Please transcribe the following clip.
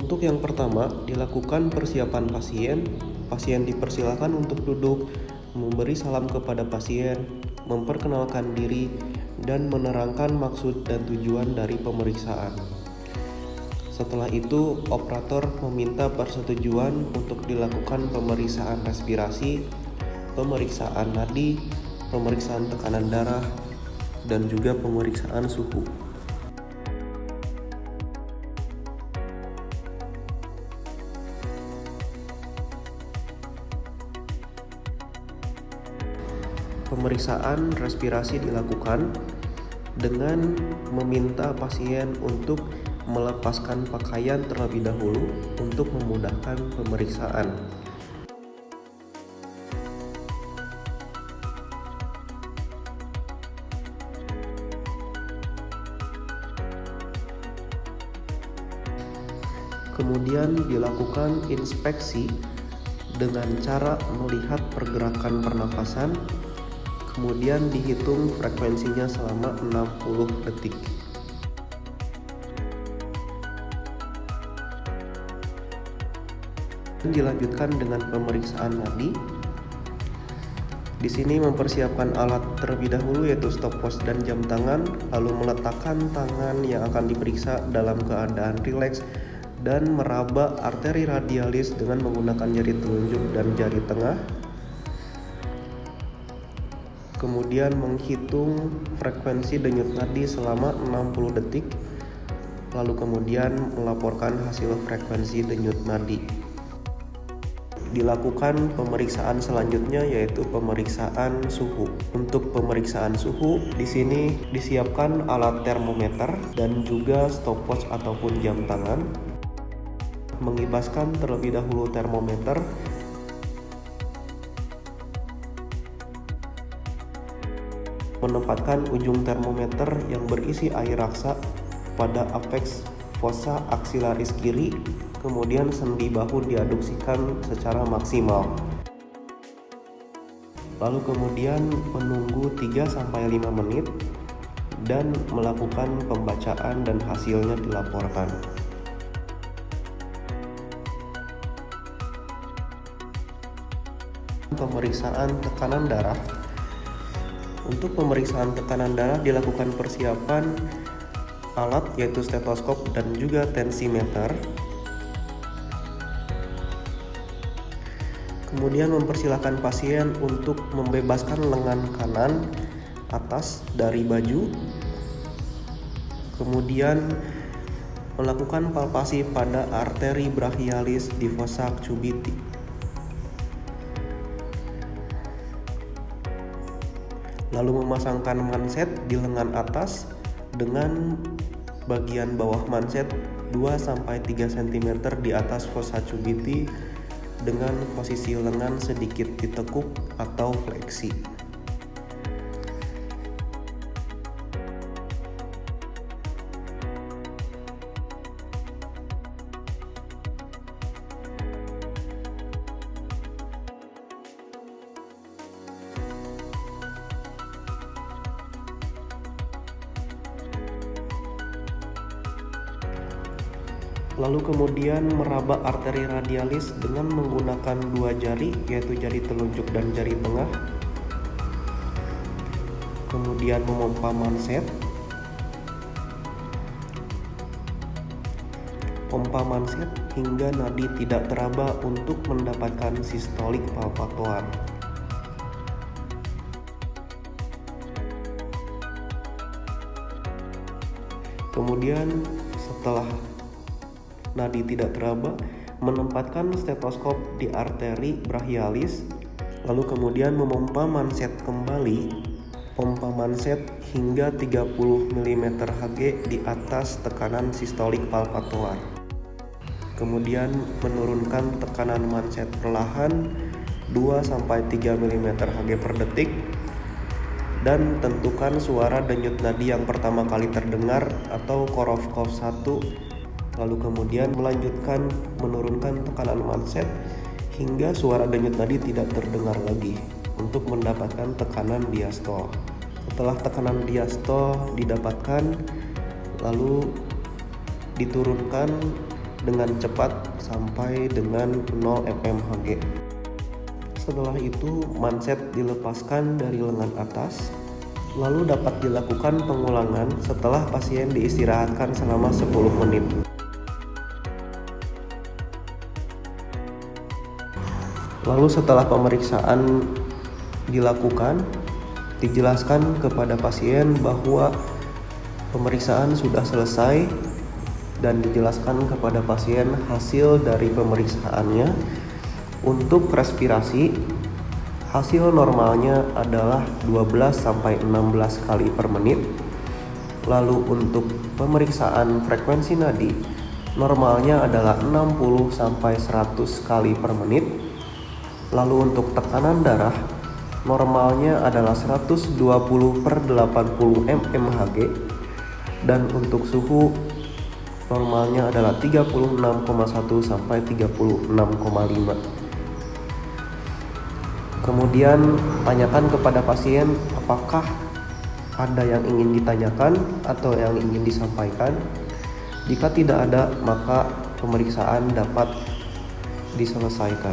Untuk yang pertama, dilakukan persiapan pasien. Pasien dipersilakan untuk duduk, memberi salam kepada pasien, memperkenalkan diri, dan menerangkan maksud dan tujuan dari pemeriksaan. Setelah itu, operator meminta persetujuan untuk dilakukan pemeriksaan respirasi, pemeriksaan nadi, pemeriksaan tekanan darah, dan juga pemeriksaan suhu. Pemeriksaan respirasi dilakukan dengan meminta pasien untuk melepaskan pakaian terlebih dahulu untuk memudahkan pemeriksaan. Kemudian dilakukan inspeksi dengan cara melihat pergerakan pernafasan, kemudian dihitung frekuensinya selama 60 detik. Dilanjutkan dengan pemeriksaan nadi. Di sini mempersiapkan alat terlebih dahulu yaitu stopwatch dan jam tangan, lalu meletakkan tangan yang akan diperiksa dalam keadaan rileks dan meraba arteri radialis dengan menggunakan jari telunjuk dan jari tengah. Kemudian menghitung frekuensi denyut nadi selama 60 detik, lalu kemudian melaporkan hasil frekuensi denyut nadi. Dilakukan pemeriksaan selanjutnya yaitu pemeriksaan suhu. Untuk pemeriksaan suhu di sini disiapkan alat termometer dan juga stopwatch ataupun jam tangan. Mengibaskan terlebih dahulu termometer. Menempatkan ujung termometer yang berisi air raksa pada apeks fossa aksilaris kiri, kemudian sendi bahu diaduksikan secara maksimal. Lalu kemudian menunggu 3-5 menit dan melakukan pembacaan dan hasilnya dilaporkan. Pemeriksaan tekanan darah. Untuk pemeriksaan tekanan darah dilakukan persiapan alat yaitu stetoskop dan juga tensimeter. Kemudian mempersilahkan pasien untuk membebaskan lengan kanan atas dari baju. Kemudian melakukan palpasi pada arteri brachialis di fossa cubiti. Lalu memasangkan manset di lengan atas dengan bagian bawah manset 2-3 cm di atas fossa cubiti dengan posisi lengan sedikit ditekuk atau fleksi. Lalu kemudian meraba arteri radialis dengan menggunakan 2 jari yaitu jari telunjuk dan jari tengah. Kemudian memompa manset. Pompa manset hingga nadi tidak teraba untuk mendapatkan sistolik palpatoan. Kemudian setelah nadi tidak teraba, menempatkan stetoskop di arteri brachialis, lalu kemudian memompa manset kembali, pompa manset hingga 30 mm Hg di atas tekanan sistolik palpatoan. Kemudian menurunkan tekanan manset perlahan 2-3 mm Hg per detik dan tentukan suara denyut nadi yang pertama kali terdengar atau Korolkov 1. Lalu kemudian melanjutkan menurunkan tekanan manset hingga suara denyut nadi tidak terdengar lagi untuk mendapatkan tekanan diastol. Setelah tekanan diastol didapatkan, lalu diturunkan dengan cepat sampai dengan 0 mmHg. Setelah itu manset dilepaskan dari lengan atas, lalu dapat dilakukan pengulangan setelah pasien diistirahatkan selama 10 menit. Lalu setelah pemeriksaan dilakukan, dijelaskan kepada pasien bahwa pemeriksaan sudah selesai dan dijelaskan kepada pasien hasil dari pemeriksaannya. Untuk respirasi, hasil normalnya adalah 12-16 kali per menit. Lalu untuk pemeriksaan frekuensi nadi, normalnya adalah 60-100 kali per menit. Lalu untuk tekanan darah, normalnya adalah 120/80 mmHg, dan untuk suhu normalnya adalah 36,1 sampai 36,5. Kemudian tanyakan kepada pasien apakah ada yang ingin ditanyakan atau yang ingin disampaikan. Jika tidak ada, maka pemeriksaan dapat diselesaikan.